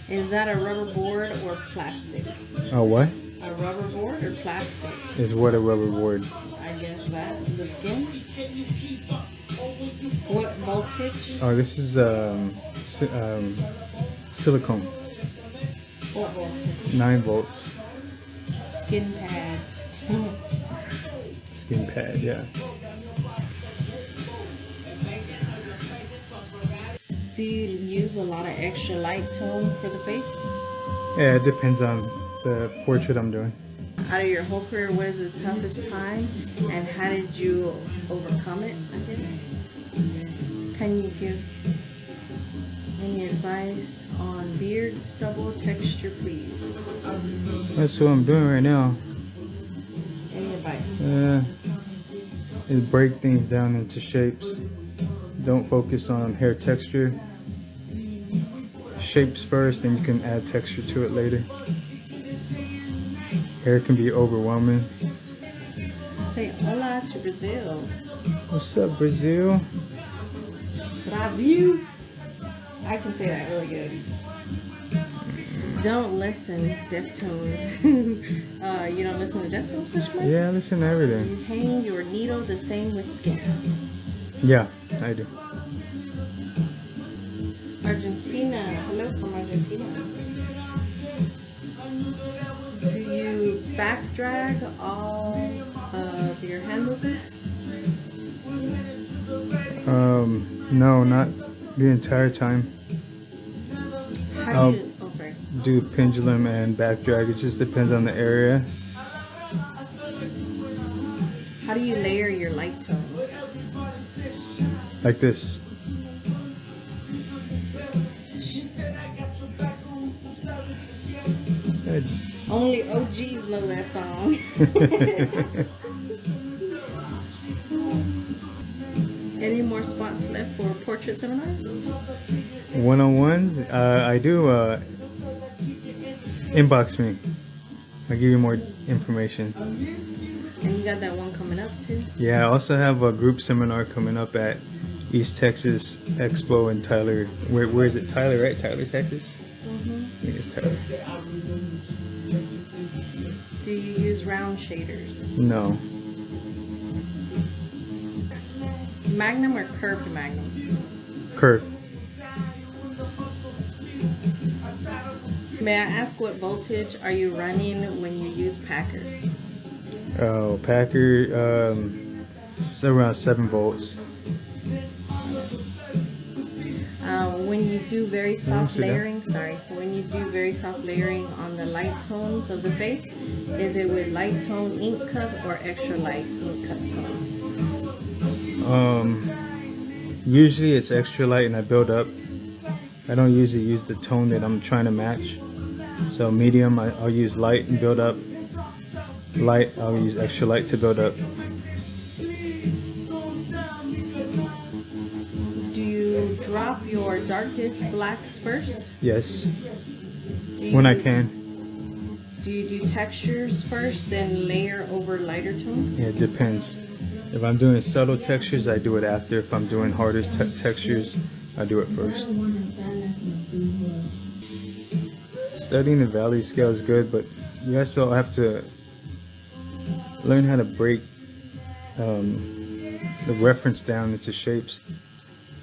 Is that a rubber board or plastic? Oh, what? A rubber board or plastic? Is what a rubber board? I guess that. The skin? What voltage? Oh, this is silicone. What voltage? 9 volts. Skin pad. Skin pad, yeah. Do you use a lot of extra light tone for the face? Yeah, it depends on the portrait I'm doing. Out of your whole career, what is the toughest time and how did you overcome it, I guess? Can you give any advice on beard, stubble, texture, please? That's what I'm doing right now. Any advice? Is break things down into shapes. Don't focus on hair texture. Shapes first, then you can add texture to it later. Hair can be overwhelming. Say hola to Brazil. What's up, Brazil? Brazil. I can say that really good. Don't listen, Deftones. You don't listen to Deftones much more? Yeah, I listen to everything. You hang your needle the same with skin. Yeah, I do. Argentina. Hello from Argentina. Do you back drag all of your hand movements? No, not the entire time. How do you, oh, sorry. Do pendulum and back drag. It just depends on the area. How do you layer your light tones? Like this. Good. Only OGs know that song. Any more spots left for portrait seminars? One-on-one, I do. Inbox me. I'll give you more information. And you got that one coming up too? Yeah, I also have a group seminar coming up at East Texas Expo in Tyler. Where is it? Tyler, right? Tyler, Texas? Mm-hmm. I think it's Tyler. Do you use round shaders? No. Magnum or curved Magnum? Curve. May I ask what voltage are you running when you use Packers? Oh, Packer, it's around 7 volts. When you do very soft layering, when you do very soft layering on the light tones of the face, is it with light tone ink cup or extra light ink cup tones? Usually it's extra light and I build up. I don't usually use the tone that I'm trying to match. So medium, I'll use light and build up. Light, I'll use extra light to build up. Do you drop your darkest blacks first? Yes, when I can. Do you do textures first and layer over lighter tones? Yeah, it depends. If I'm doing subtle textures, I do it after. If I'm doing harder textures, I do it first. Studying the value scale is good, but you also have to learn how to break the reference down into shapes.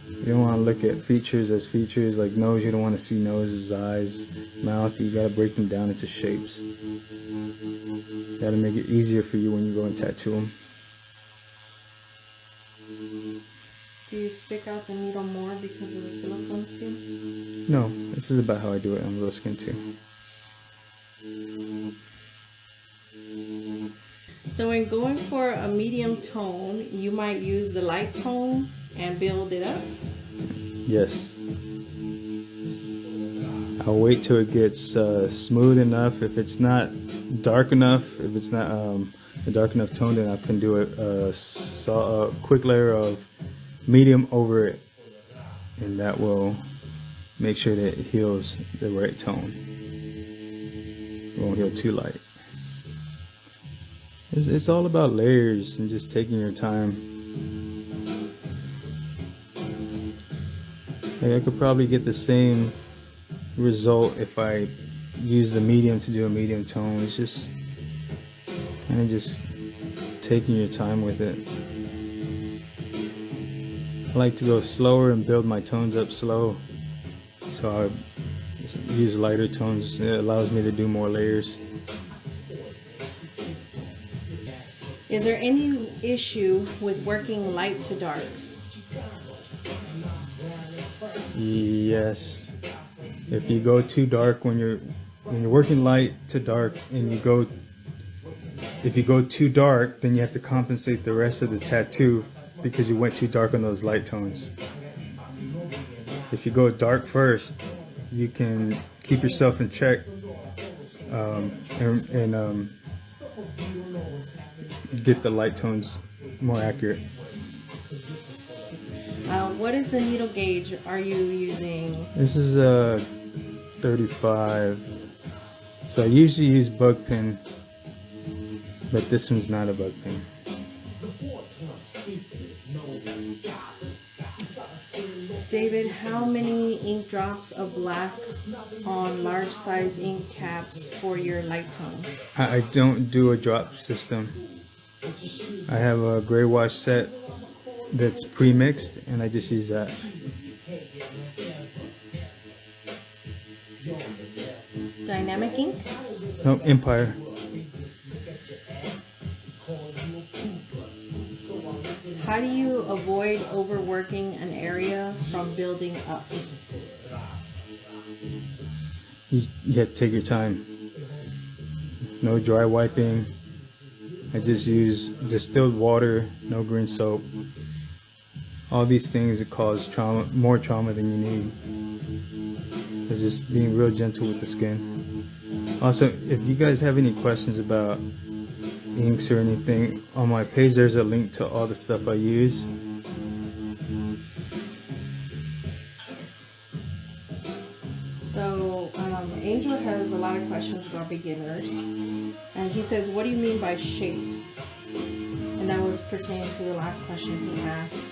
You don't want to look at features as features, like nose. You don't want to see noses, eyes, mouth. You gotta break them down into shapes. You gotta make it easier for you when you go and tattoo them. Do you stick out the needle more because of the silicone skin? No, this is about how I do it on real skin too. So when going for a medium tone, you might use the light tone and build it up? Yes. I'll wait till it gets smooth enough. If it's not dark enough, if it's not a dark enough tone, then I can do a quick layer of medium over it, and that will make sure that it heals the right tone. It won't heal too light. It's all about layers and just taking your time. Like I could probably get the same result if I use the medium to do a medium tone. It's just kind of just taking your time with it. I like to go slower and build my tones up slow, so I use lighter tones. It allows me to do more layers. Is there any issue with working light to dark? Yes. If you go too dark when you're working light to dark, and if you go too dark, then you have to compensate the rest of the tattoo because you went too dark on those light tones. If you go dark first, you can keep yourself in check and get the light tones more accurate. What is the needle gauge are you using? This is a 35. So I usually use bug pin, but this one's not a bug pin. David, how many ink drops of black on large size ink caps for your light tones? I don't do a drop system. I have a gray wash set that's pre-mixed, and I just use that. Dynamic ink? No, Empire. How do you avoid overworking an area from building up? You have to take your time. No dry wiping. I just use distilled water, no green soap. All these things that cause trauma, more trauma than you need. So just being real gentle with the skin. Also, if you guys have any questions about inks or anything, on my page there's a link to all the stuff I use. So Angel has a lot of questions about beginners, and he says, what do you mean by shapes? And that was pertaining to the last question he asked.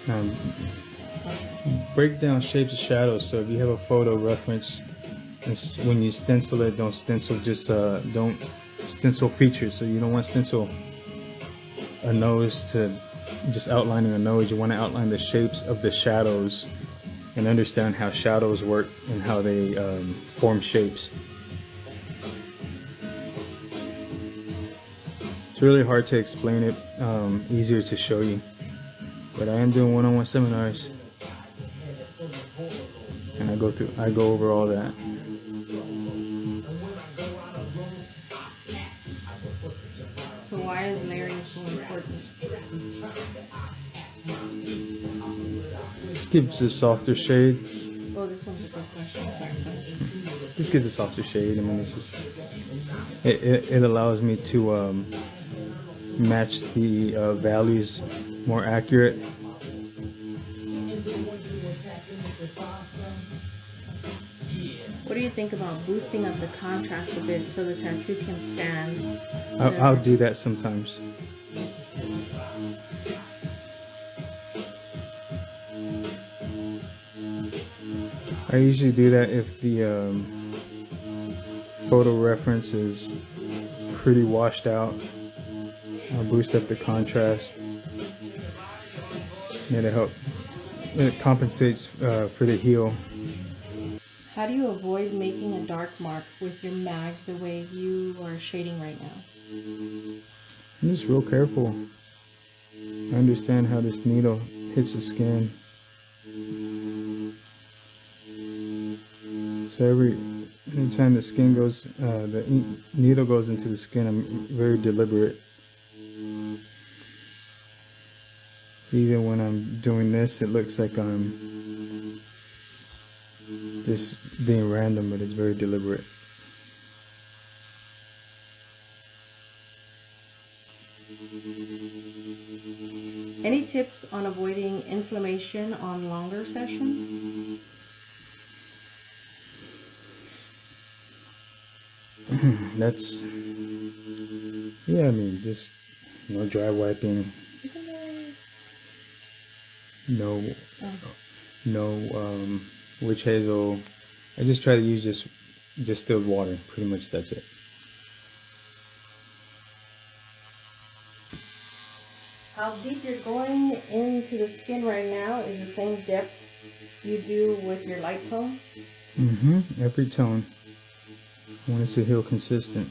Break down shapes of shadows. So if you have a photo reference, when you stencil it, don't stencil don't stencil features. So you don't want to stencil a nose to just outlining a nose. You want to outline the shapes of the shadows and understand how shadows work and how they form shapes. It's really hard to explain it, easier to show you. But I am doing one-on-one seminars, and I go over all that. So why is layering so important? Just gives a softer shade. Oh, this one's a good question. Sorry. Just gives a softer shade. I mean, it's just it allows me to match the values more accurate. What do you think about boosting up the contrast a bit so the tattoo can stand? I'll do that sometimes. I usually do that if the photo reference is pretty washed out. I'll boost up the contrast. It compensates for the heel. How do you avoid making a dark mark with your mag the way you are shading right now? I'm just real careful. I understand how this needle hits the skin. So anytime the skin goes, the needle goes into the skin, I'm very deliberate. Even when I'm doing this, it looks like I'm just being random, but it's very deliberate. Any tips on avoiding inflammation on longer sessions? I mean, just no dry wiping, no witch hazel. I just try to use just distilled water. Pretty much that's it. How deep you're going into the skin right now is the same depth you do with your light tones? Every tone. I want it to heal consistent.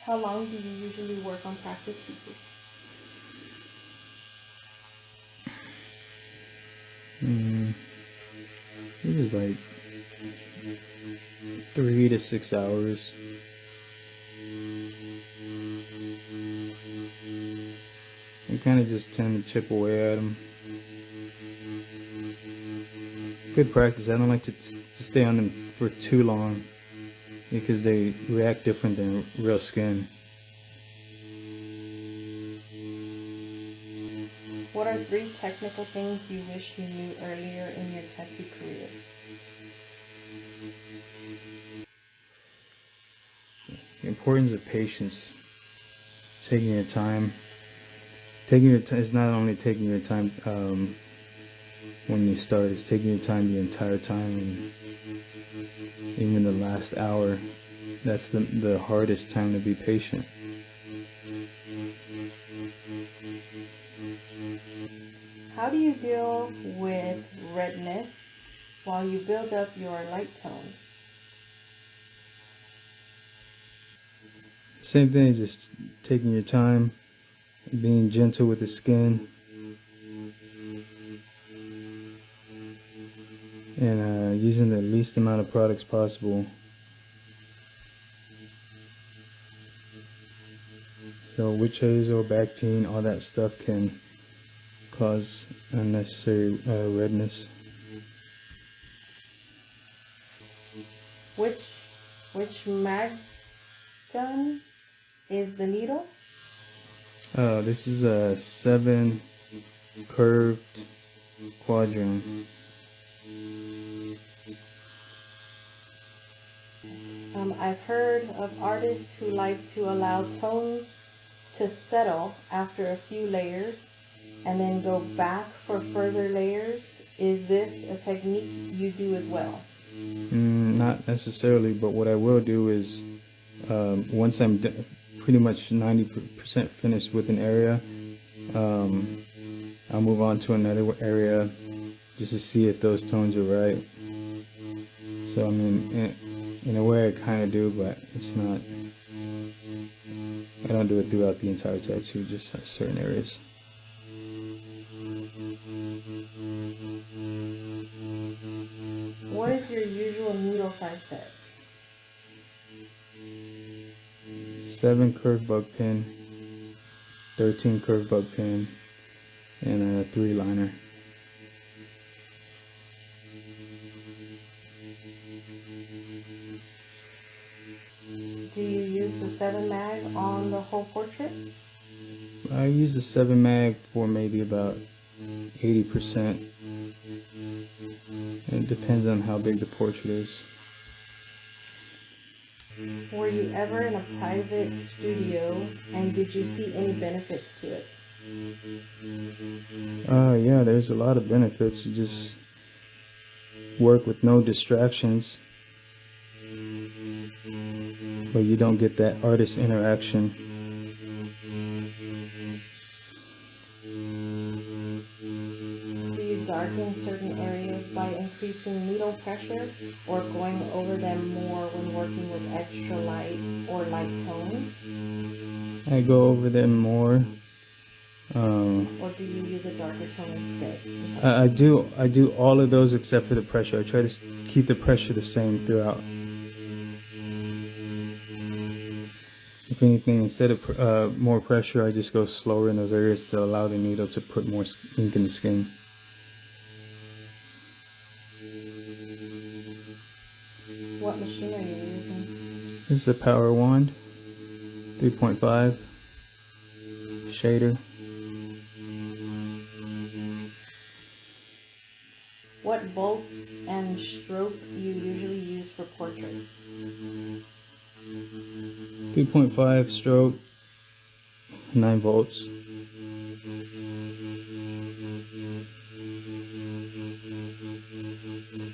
How long do you usually work on practice pieces? It was like 3 to 6 hours. I kind of just tend to chip away at them. Good practice. I don't like to stay on them for too long because they react different than real skin. What are 3 technical things you wish you knew earlier in your tattoo career? The importance of patience. Taking your time. Taking your time is not only taking your time when you start, it's taking your time the entire time, and even the last hour. That's the hardest time to be patient. How do you deal with redness while you build up your light tones? Same thing, just taking your time, being gentle with the skin, and using the least amount of products possible. So witch hazel, Bactine, all that stuff can cause unnecessary redness. Which mag gun is the needle? This is a 7 curved quadrant. I've heard of artists who like to allow tones to settle after a few layers and then go back for further layers. Is this a technique you do as well? Not necessarily, but what I will do is once I'm pretty much 90% finished with an area, I'll move on to another area just to see if those tones are right. So I mean, in a way I kind of do, but it's not, I don't do it throughout the entire tattoo, just certain areas. What is your usual needle size set? 7 curved bug pin, 13 curved bug pin, and a 3 liner. Do you use the 7 mag on the whole portrait? I use the 7 mag for maybe about 80%. It depends on how big the portrait is. Were you ever in a private studio and did you see any benefits to it? Yeah, there's a lot of benefits. You just work with no distractions, but you don't get that artist interaction. Do you darken certain areas by increasing needle pressure or going over them more when working with extra light or light tones? I go over them more. Or do you use a darker tone instead? I do all of those except for the pressure. I try to keep the pressure the same throughout. If anything, instead of more pressure, I just go slower in those areas to allow the needle to put more ink in the skin. What machine are you using? This is a power wand, 3.5 shader. What bolts and stroke you usually use for portraits? 3.5 stroke, 9 volts. Mm-hmm.